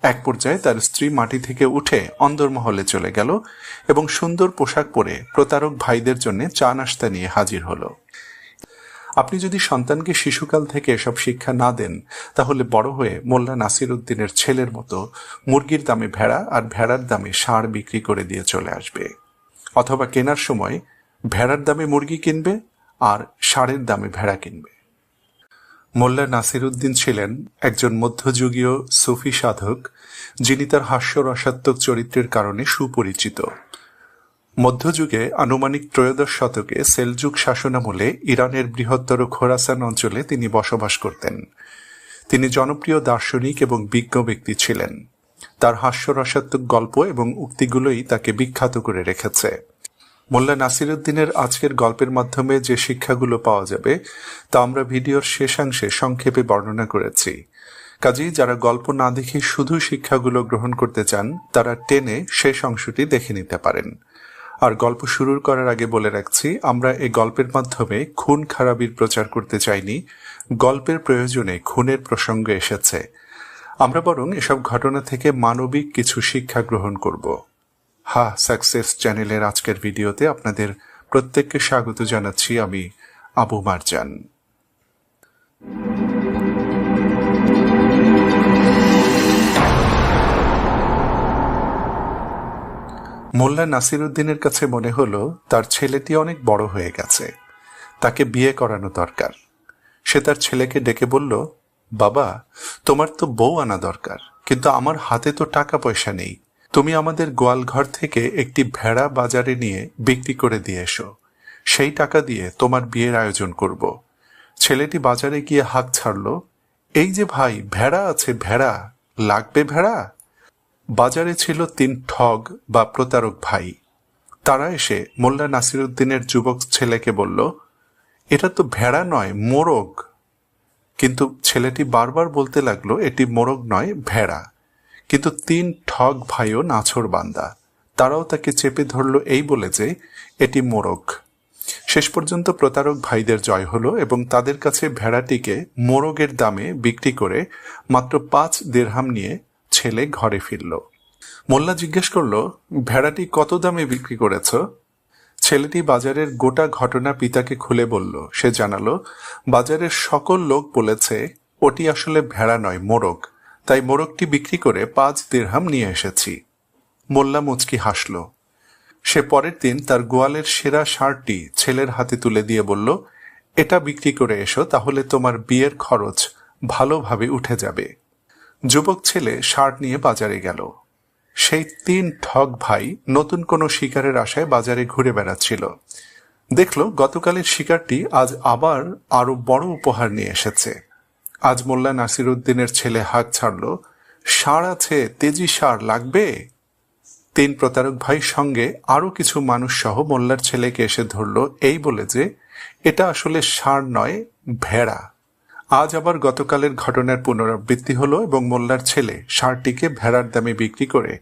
এক পর্যায়ে তার স্ত্রী মাটি থেকে উঠে অন্দরমহলে চলে গেল এবং সুন্দর পোশাক পরে প্রতারক ভাইদের জন্য চা নাস্তা নিয়ে হাজির হলো। আপনি যদি সন্তানকে শিশুকাল থেকে এসব শিক্ষা না দেন, তাহলে বড় হয়ে মোল্লা নাসির উদ্দিনের ছেলের মতো মুরগির দামে ভেড়া আর ভেড়ার দামে ষাঁড় বিক্রি করে দিয়ে চলে আসবে। অথবা কেনার সময় ভেড়ার দামে মুরগি কিনবে আর ষাঁড়ের দামে ভেড়া কিনবে। মোল্লা নাসির উদ্দিন ছিলেন একজন মধ্যযুগীয় সুফি সাধক, যিনি তার হাস্যরসাত্মক চরিত্রের কারণে সুপরিচিত। মধ্যযুগে আনুমানিক ত্রয়োদশ শতকে সেলজুক শাসনামলে ইরানের বৃহত্তর খোরাসান অঞ্চলে তিনি বসবাস করতেন। তিনি জনপ্রিয় দার্শনিক এবং বিজ্ঞ ব্যক্তি ছিলেন। তার হাস্যরসাত্মক গল্প এবং উক্তিগুলোই তাকে বিখ্যাত করে রেখেছে। মোল্লা নাসির উদ্দিনের আজকের গল্পের মাধ্যমে যে শিক্ষাগুলো পাওয়া যাবে তা আমরা ভিডিওর শেষাংশে সংক্ষেপে বর্ণনা করেছি। কাজেই যারা গল্প না দেখে শুধু শিক্ষাগুলো গ্রহণ করতে চান, তারা টেনে শেষ অংশটি দেখে নিতে পারেন। আর গল্প শুরু করার আগে বলে রাখছি, আমরা এই গল্পের মাধ্যমে খুন খারাপির প্রচার করতে চাইনি। গল্পের প্রয়োজনে খুনের প্রসঙ্গ এসেছে। আমরা বরং এসব ঘটনা থেকে মানবিক কিছু শিক্ষা গ্রহণ করব। সাকসেস চ্যানেলের আজকের ভিডিওতে আপনাদের প্রত্যেককে স্বাগত জানাচ্ছি। আমি আবু মারজান। মোল্লা নাসির উদ্দিনের কাছে মনে হলো তার ছেলেটি অনেক বড় হয়ে গেছে, তাকে বিয়ে করানো দরকার। সে তার ছেলেকে ডেকে বলল, বাবা, তোমার তো বউ আনা দরকার, কিন্তু আমার হাতে তো টাকা পয়সা নেই। তুমি আমাদের গোয়ালঘর থেকে একটি ভেড়া বাজারে নিয়ে বিক্রি করে দিয়ে এসো, সেই টাকা দিয়ে তোমার বিয়ের আয়োজন করব। ছেলেটি বাজারে গিয়ে হাঁক ছাড়ল, এই যে ভাই, ভেড়া আছে, ভেড়া লাগবে ভেড়া। বাজারে ছিল 3 ঠগ বা প্রতারক ভাই। তারা এসে মোল্লা নাসির উদ্দিনের যুবক ছেলেকে বলল, এটা তো ভেড়া নয়, মোরগ। কিন্তু ছেলেটি বারবার বলতে লাগলো, এটি মোরগ নয়, ভেড়া। কিন্তু 3 ঠগ ভাইও নাছোড়বান্দা, তারাও তাকে চেপে ধরল এই বলে যে এটি মোরগ। শেষ পর্যন্ত প্রতারক ভাইদের জয় হলো এবং তাদের কাছে ভেড়াটিকে মোরগের দামে বিক্রি করে মাত্র 5 দিরহাম নিয়ে ছেলে ঘরে ফিরল। মোল্লা জিজ্ঞেস করল, ভেড়াটি কত দামে বিক্রি করেছ? ছেলেটি বাজারের গোটা ঘটনা পিতাকে খুলে বলল। সে জানালো, বাজারের সকল লোক বলেছে ওটি আসলে ভেড়া নয়, মোরগ, তাই মোরগটি বিক্রি করে 5 দিরহাম নিয়ে এসেছি। মোল্লা মুচকি হাসল। সে পরের দিন তার গোয়ালের সেরা ষাঁড়টি ছেলের হাতে তুলে দিয়ে বলল, এটা বিক্রি করে এসো, তাহলে তোমার বিয়ের খরচ ভালোভাবে উঠে যাবে। যুবক ছেলে ষাঁড় নিয়ে বাজারে গেল। সেই 3 ঠগ ভাই নতুন কোনো শিকারের আশায় বাজারে ঘুরে বেড়াচ্ছিল। দেখল গতকালের শিকারটি আজ আবার আরো বড় উপহার নিয়ে এসেছে। আজ মোল্লা নাসির উদ্দিনের ছেলে হাঁক ছাড়ল, ষাঁড় আছে, তেজি ষাঁড় লাগবে। 3 প্রতারক ভাই সঙ্গে আরো কিছু মানুষ সহ মোল্লার ছেলেকে এসে ধরল এই বলে যে এটা আসলে ষাঁড় নয়, ভেড়া। আজ আবার গতকালের ঘটনার পুনরাবৃত্তি হলো এবং মোল্লার ছেলে ষাঁড়টিকে ভেড়ার দামে বিক্রি করে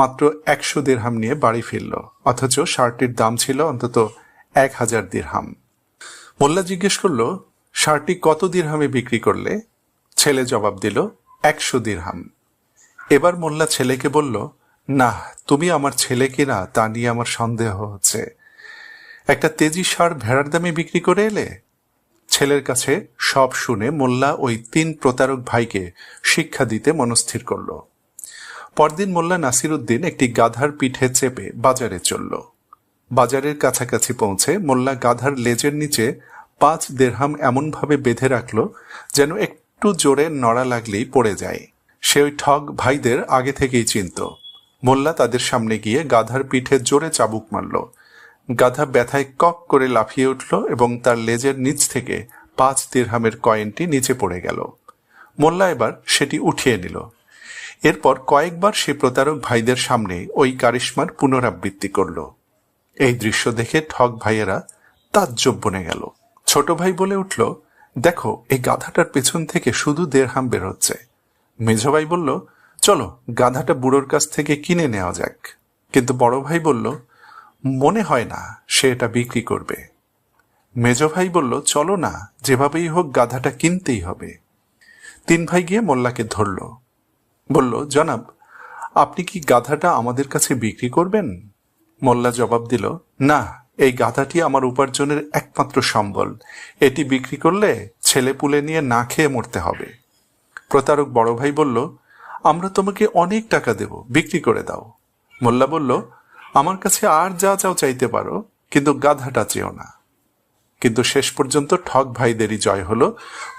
মাত্র 100 দিরহাম নিয়ে বাড়ি ফিরল, অথচ ষাঁড়টির দাম ছিল অন্তত 1000 দিরহাম। মোল্লা জিজ্ঞেস করল, ষাঁড়টি কত দিরহামে বিক্রি করলে? ছেলে জবাব দিল, 100 দিরহাম। এবার মোল্লা ছেলেকে বলল, না, তুমি আমার ছেলে কিনা তা নিয়ে আমার সন্দেহ হচ্ছে। একটা তেজি ষাঁড় ভেড়ার দামে বিক্রি করে এলে? ছেলের কাছে সব শুনে মোল্লা ওই 3 প্রতারক ভাইকে শিক্ষা দিতে মনস্থির করল। পরদিন মোল্লা নাসির উদ্দিন একটি গাধার পিঠে চেপে বাজারে চলল। বাজারের কাছাকাছি পৌঁছে মোল্লা গাধার লেজের নিচে 5 দিরহাম এমনভাবে বেঁধে রাখল যেন একটু জোরে নড়া লাগলেই পড়ে যায়। সে ওই ঠগ ভাইদের আগে থেকেই চিনত। মোল্লা তাদের সামনে গিয়ে গাধার পিঠে জোরে চাবুক মারল। গাধা ব্যথায় কক করে লাফিয়ে উঠল এবং তার লেজের নিচ থেকে 5 দিরহামের কয়েনটি নিচে পড়ে গেল। মোল্লা এবার সেটি উঠিয়ে নিল। এরপর কয়েকবার সে প্রতারক ভাইদের সামনে ওই কারিশমার পুনরাবৃত্তি করল। এই দৃশ্য দেখে ঠগ ভাইয়েরা তাজ্জব বনে গেল। ছোট ভাই বলে উঠল, দেখো, এই গাধাটার পেছন থেকে শুধু দিরহাম বের হচ্ছে। মেজ ভাই বলল, চলো গাধাটা বুড়োর কাছ থেকে কিনে নেওয়া যাক। কিন্তু বড় ভাই বলল, মনে হয় না সে এটা বিক্রি করবে। মেজ ভাই বলল, চলো না, যেভাবেই হোক গাধাটা কিনতেই হবে। 3 ভাই গিয়ে মোল্লাকে ধরল। বলল, জনাব, আপনি কি গাধাটা আমাদের কাছে বিক্রি করবেন? মোল্লা জবাব দিল, না, এই গাধাটি আমার উপার্জনের একমাত্র সম্বল। এটি বিক্রি করলে ছেলেপুলে নিয়ে না খেয়ে মরতে হবে। প্রতারক বড় ভাই বলল, আমরা তোমাকে অনেক টাকা দেব, বিক্রি করে দাও। মোল্লা বলল, আমার কাছে আর যা চাও চাইতে পারো, কিন্তু গাধাটা চেও না। কিন্তু শেষ পর্যন্ত ঠক ভাইদেরই জয় হলো।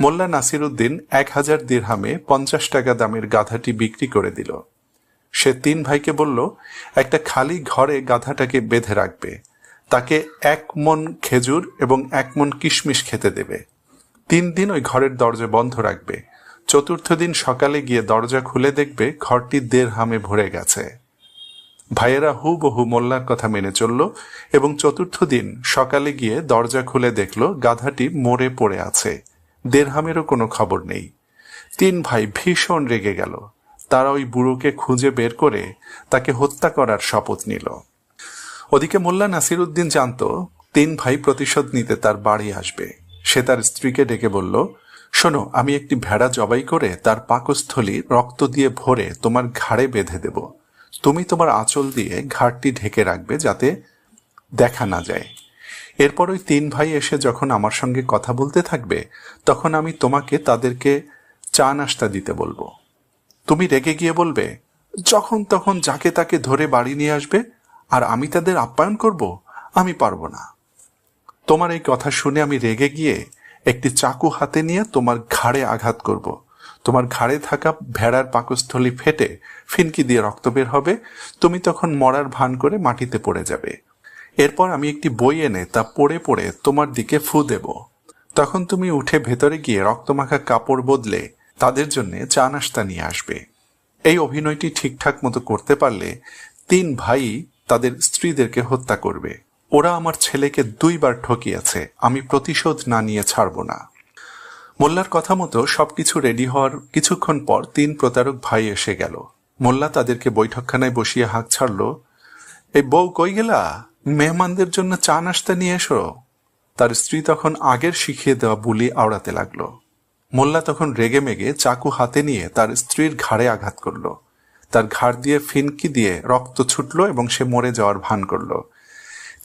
মোল্লা নাসিরউদ্দিন 1000 দিরহামে 50 টাকা দামের গাধাটি বিক্রি করে দিল। সে 3 ভাইকে বলল, একটা খালি ঘরে গাধাটাকে বেঁধে রাখবে, তাকে 1 মণ খেজুর এবং 1 মণ কিশমিশ খেতে দেবে। 3 দিন ওই ঘরের দরজা বন্ধ রাখবে। চতুর্থ দিন সকালে গিয়ে দরজা খুলে দেখবে ঘরটি দিরহামে ভরে গেছে। ভাইয়েরা হুবহু মোল্লার কথা মেনে চলল এবং চতুর্থ দিন সকালে গিয়ে দরজা খুলে দেখল গাধাটি মরে পড়ে আছে, দিরহামেরও কোনো খবর নেই। 3 ভাই ভীষণ রেগে গেল। তারা ওই বুড়োকে খুঁজে বের করে তাকে হত্যা করার শপথ নিল। ওদিকে মোল্লা নাসিরউদ্দিন জানত 3 ভাই প্রতিশোধ নিতে তার বাড়ি আসবে। সে তার স্ত্রীকে ডেকে বলল, শোনো, আমি একটি ভেড়া জবাই করে তার পাকস্থলী রক্ত দিয়ে ভরে তোমার ঘাড়ে বেঁধে দেব। তুমি তোমার আঁচল দিয়ে ঘাড়টি ঢেকে রাখবে যাতে দেখা না যায়। এরপর ওই 3 ভাই এসে যখন আমার সঙ্গে কথা বলতে থাকবে, তখন আমি তোমাকে তাদেরকে চা নাস্তা দিতে বলবো। তুমি রেগে গিয়ে বলবে, যখন তখন যাকে তাকে ধরে বাড়ি নিয়ে আসবে আর আমি তাদের আপ্যায়ন করব? আমি পারবো না। তোমার এই কথা শুনে আমি রেগে গিয়ে একটি চাকু হাতে নিয়ে তোমার ঘাড়ে আঘাত করব। তোমার ঘাড়ে থাকা ভেড়ার পাকস্থলী ফেটে ফিনকি দিয়ে রক্ত বের হবে। তুমি তখন মরার ভান করে মাটিতে পড়ে যাবে। এরপর আমি একটি বই এনে তা পড়ে পড়ে তোমার দিকে ফু দেব। তখন তুমি উঠে ভেতরে গিয়ে রক্তমাখা কাপড় বদলে তাদের জন্য চা নাস্তা নিয়ে আসবে। এই অভিনয়টি ঠিকঠাক মতো করতে পারলে 3 ভাই তাদের স্ত্রীদেরকে হত্যা করবে। ওরা আমার ছেলেকে 2 বার ঠকিয়েছে, আমি প্রতিশোধ না নিয়ে ছাড়ব না। মোল্লার কথা মতো সবকিছু রেডি হওয়ার কিছুক্ষণ পর 3 প্রতারক ভাই এসে গেল। মোল্লা তাদেরকে বৈঠকখানায় বসিয়ে হাঁক ছাড়ল, এই বউ কই গেলা? মেহমানদের জন্য চা নাস্তা নিয়ে এসো। তার স্ত্রী তখন আগের শিখিয়ে দেওয়া বুলি আওড়াতে লাগলো। মোল্লা তখন রেগে মেগে চাকু হাতে নিয়ে তার স্ত্রীর ঘাড়ে আঘাত করল। তার ঘাড় দিয়ে ফিনকি দিয়ে রক্ত ছুটল এবং সে মরে যাওয়ার ভান করল।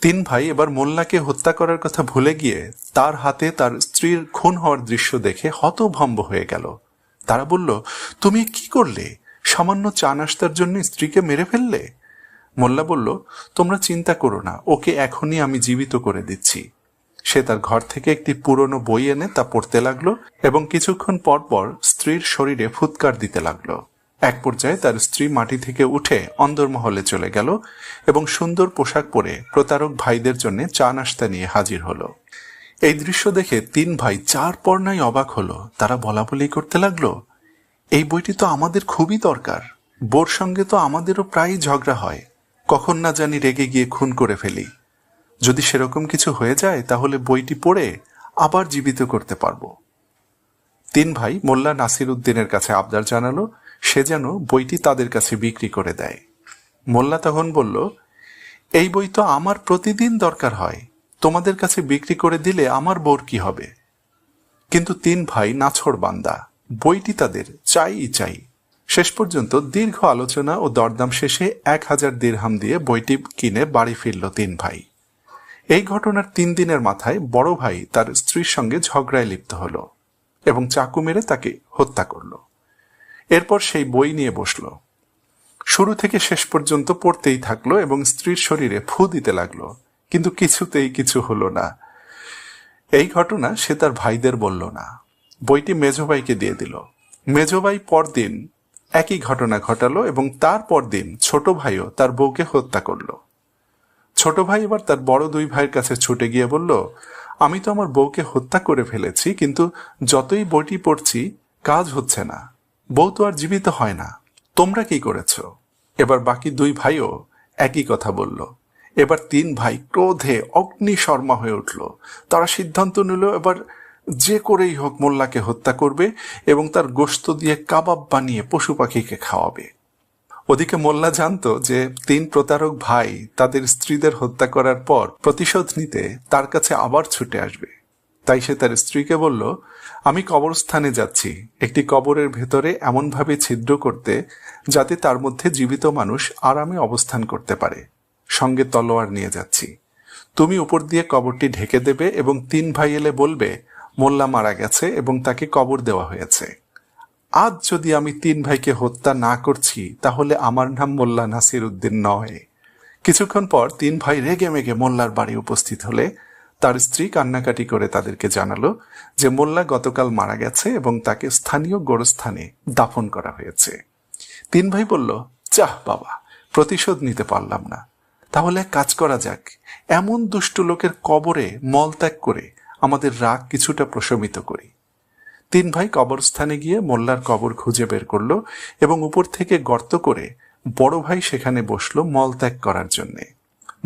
3 ভাই এবার মোল্লাকে হত্যা করার কথা ভুলে গিয়ে তার হাতে তার স্ত্রীর খুন হওয়ার দৃশ্য দেখে হতভম্ব হয়ে গেল। তারা বলল, তুমি কি করলে? সামান্য চা নাস্তার জন্য স্ত্রীকে মেরে ফেললে? মোল্লা বলল, তোমরা চিন্তা করো না, ওকে এখনই আমি জীবিত করে দিচ্ছি। সে তার ঘর থেকে একটি পুরনো বই এনে তা পড়তে লাগলো এবং কিছুক্ষণ পর পর স্ত্রীর শরীরে ফুৎকার দিতে লাগলো। এক পর্যায়ে তার স্ত্রী মাটি থেকে উঠে অন্দরমহলে চলে গেল এবং সুন্দর পোশাক পরে প্রতারক ভাইদের জন্য চা নাস্তা নিয়ে হাজির হলো। এই দৃশ্য দেখে 3 ভাই 4 পর্নায় অবাক হলো। তারা বলাবলি করতে লাগলো, এই বইটি তো আমাদের খুবই দরকার। বোর সঙ্গে তো আমাদেরও প্রায়ই ঝগড়া হয়, কখন না জানি রেগে গিয়ে খুন করে ফেলি। যদি সেরকম কিছু হয়ে যায় তাহলে বইটি পড়ে আবার জীবিত করতে পারবো। 3 ভাই মোল্লা নাসিরউদ্দিনের কাছে আবদার জানালো সে যেন বইটি তাদের কাছে বিক্রি করে দেয়। মোল্লা তখন বলল, এই বই তো আমার প্রতিদিন দরকার হয়, তোমাদের কাছে বিক্রি করে দিলে আমার বোর কি হবে? কিন্তু 3 ভাই নাছোড় বান্দা, বইটি তাদের চাই চাই। শেষ পর্যন্ত দীর্ঘ আলোচনা ও দরদাম শেষে 1000 দিরহাম দিয়ে বইটি কিনে বাড়ি ফিরল 3 ভাই। এই ঘটনার 3 দিনের মাথায় বড় ভাই তার স্ত্রীর সঙ্গে ঝগড়ায় লিপ্ত হলো এবং চাকু মেরে তাকে হত্যা করল। এরপর সেই বই নিয়ে বসল, শুরু থেকে শেষ পর্যন্ত পড়তেই থাকলো এবং স্ত্রীর শরীরে ফু দিতে লাগলো, কিন্তু কিছুতেই কিছু হলো না। এই ঘটনা সে তার ভাইদের বলল না, বইটি মেজভাইকে দিয়ে দিল। মেজভাই পরদিন একই ঘটনা ঘটালো এবং তার পরদিন ছোট ভাইও তার বউকে হত্যা করলো। ছোট ভাই এবার তার বড় 2 ভাইয়ের কাছে ছুটে গিয়ে বলল, আমি তো আমার বউকে হত্যা করে ফেলেছি, কিন্তু যতই বইটি পড়ছি কাজ হচ্ছে না, বউ তো আর জীবিত হয় না, তোমরা কি করেছ? এবার বাকি 2 ভাইও একই কথা বলল। এবার 3 ভাই ক্রোধে অগ্নিশর্মা হয়ে উঠল। তারা সিদ্ধান্ত নিল এবার যে করেই হোক মোল্লাকে হত্যা করবে এবং তার গোশত দিয়ে কাবাব বানিয়ে পশু পাখিকে খাওয়াবে। ওদিকে মোল্লা জানতো যে 3 প্রতারক ভাই তাদের স্ত্রীদের হত্যা করার পর প্রতিশোধ নিতে তার কাছে আবার ছুটে আসবে। তাই সে তার স্ত্রীকে বলল, আমি কবরস্থানে যাচ্ছি একটি কবরের ভেতরে এমনভাবে ছিদ্র করতে যাতে তার মধ্যে জীবিত মানুষ আরামে অবস্থান করতে পারে। সঙ্গে তলোয়ার নিয়ে যাচ্ছি। তুমি উপর দিয়ে কবরটি ঢেকে দেবে এবং 3 ভাই এলে বলবে মোল্লা মারা গেছে এবং তাকে কবর দেওয়া হয়েছে। আজ যদি আমি 3 ভাইকে হত্যা না করছি তাহলে আমার নাম মোল্লা নাসির উদ্দিন নয়। কিছুক্ষণ পর 3 ভাই রেগে মেগে মোল্লার বাড়ি উপস্থিত হলে তার স্ত্রী কান্নাকাটি করে তাদেরকে জানালো যে মোল্লা গতকাল মারা গেছে এবং তাকে স্থানীয় গোরস্থানে দাফন করা হয়েছে। 3 ভাই বলল, যাহ বাবা, প্রতিশোধ নিতে পারলাম না, তাহলে এক কাজ করা যাক, এমন দুষ্ট লোকের কবরে মলত্যাগ করে আমাদের রাগ কিছুটা প্রশমিত করি। 3 ভাই কবরস্থানে গিয়ে মোল্লার কবর খুঁজে বের করলো এবং উপর থেকে গর্ত করে বড় ভাই সেখানে বসলো মলত্যাগ করার জন্যে।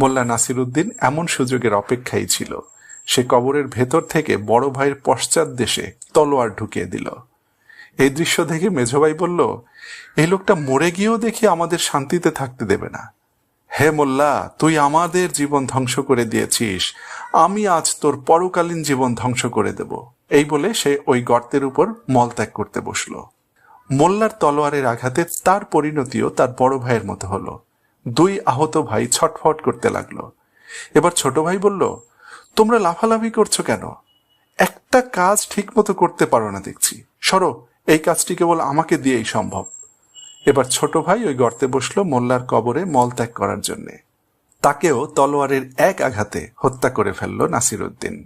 মোল্লা নাসির উদ্দিন এমন সুযোগের অপেক্ষাই ছিল। সে কবরের ভেতর থেকে বড় ভাইয়ের পশ্চাৎ দেশে তলোয়ার ঢুকিয়ে দিল। এই দৃশ্য দেখে মেজভাই বলল, এই লোকটা মরে গিয়েও দেখি আমাদের শান্তিতে থাকতে দেবে না। হে মোল্লা, তুই আমাদের জীবন ধ্বংস করে দিয়েছিস, আমি আজ তোর পরকালীন জীবন ধ্বংস করে দেব। এই বলে সে ওই গর্তের উপর মলত্যাগ করতে বসল। মোল্লার তলোয়ারের আঘাতে তার পরিণতিও তার বড় ভাইয়ের মতো হলো। 2 আহত ভাই ছটফট করতে লাগলো। এবার ছোট ভাই বলল, তোমরা লাফালাফি করছো কেন? একটা কাজ ঠিক মতো করতে পারো না দেখছি, সরো, এই কাজটি কেবল আমাকে দিয়েই সম্ভব। এবার ছোট ভাই ওই গর্তে বসলো মোল্লার কবরে মলত্যাগ করার জন্যে। তাকেও তলোয়ারের এক আঘাতে হত্যা করে ফেলল নাসির উদ্দিন।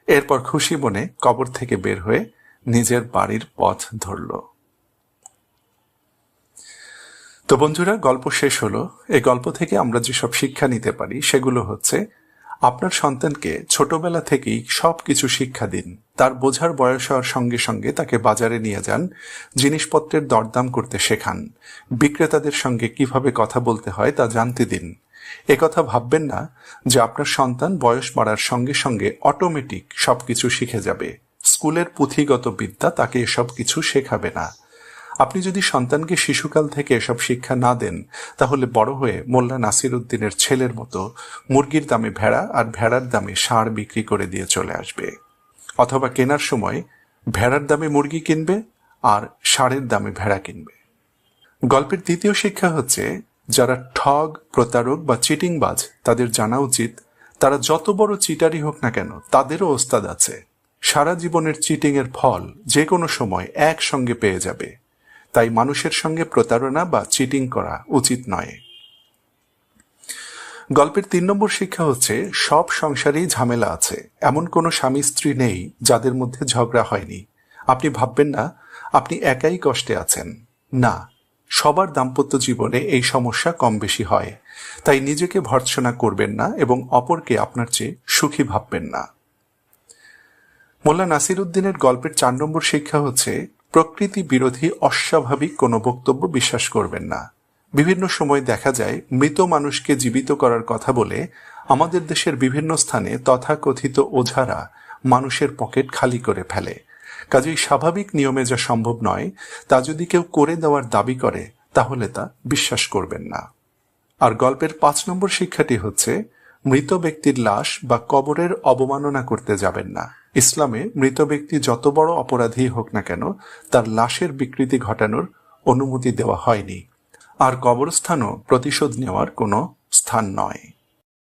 এরপর খুশি মনে কবর থেকে বের হয়ে নিজের বাড়ির পথ ধরল। তো বন্ধুরা, গল্প শেষ হলো। এই গল্প থেকে আমরা যেসব শিক্ষা নিতে পারি সেগুলো হচ্ছে, আপনার সন্তানকে ছোটবেলা থেকেই সবকিছু শিক্ষা দিন। তার বোঝার বয়স হওয়ার সঙ্গে সঙ্গে তাকে বাজারে নিয়ে যান, জিনিসপত্রের দরদাম করতে শেখান, বিক্রেতাদের সঙ্গে কিভাবে কথা বলতে হয় তা জানতে দিন। একথা ভাববেন না যে আপনার সন্তান বয়স বাড়ার সঙ্গে সঙ্গে অটোমেটিক সবকিছু শিখে যাবে। স্কুলের পুঁথিগত বিদ্যা তাকে এসব কিছু শেখাবে না। আপনি যদি সন্তানকে শিশুকাল থেকে এসব শিক্ষা না দেন তাহলে বড় হয়ে মোল্লা নাসির উদ্দিনের ছেলের মতো মুরগির দামে ভেড়া আর ভেড়ার দামে ষাঁড় বিক্রি করে দিয়ে চলে আসবে, অথবা কেনার সময় ভেড়ার দামে মুরগি কিনবে আর ষাঁড়ের দামে ভেড়া কিনবে। গল্পের দ্বিতীয় শিক্ষা হচ্ছে, যারা ঠগ, প্রতারক বা চিটিংবাজ তাদের জানা উচিত তারা যত বড় চিটারই হোক না কেন তাদেরও ওস্তাদ আছে। সারা জীবনের চিটিং এর ফল যে কোনো সময় একসঙ্গে পেয়ে যাবে। তাই মানুষের সঙ্গে প্রতারণা বা চিটিং করা উচিত নয়। গল্পের 3 নম্বর শিক্ষা হচ্ছে, সব সংসারেই ঝামেলা আছে। এমন কোনো স্বামী স্ত্রী নেই যাদের মধ্যে ঝগড়া হয়নি। আপনি ভাববেন না আপনি একাই কষ্টে আছেন। না, সবার দাম্পত্য জীবনে এই সমস্যা কম বেশি হয়। তাই নিজেকে ভর্ৎসনা করবেন না এবং অপরকে আপনার চেয়ে সুখী ভাববেন না। মোল্লা নাসির উদ্দিনের গল্পের 4 নম্বর শিক্ষা হচ্ছে, প্রকৃতি বিরোধী অস্বাভাবিক কোনো বক্তব্য বিশ্বাস করবেন না। বিভিন্ন সময় দেখা যায় মৃত মানুষকে জীবিত করার কথা বলে আমাদের দেশের বিভিন্ন স্থানে তথাকথিত ওঝারা মানুষের পকেট খালি করে ফেলে। কাজেই স্বাভাবিক নিয়মে যা সম্ভব নয় তা যদি কেউ করে দেওয়ার দাবি করে তাহলে তা বিশ্বাস করবেন না। আর গল্পের 5 নম্বর শিক্ষাটি হচ্ছে, মৃত ব্যক্তির লাশ বা কবরের অবমাননা করতে যাবেন না। ইসলামে মৃত ব্যক্তি যত বড় অপরাধী হোক না কেন তার লাশের বিকৃতি ঘটানোর অনুমতি দেওয়া হয়নি। আর কবরস্থানও প্রতিশোধ নেওয়ার কোনো স্থান নয়।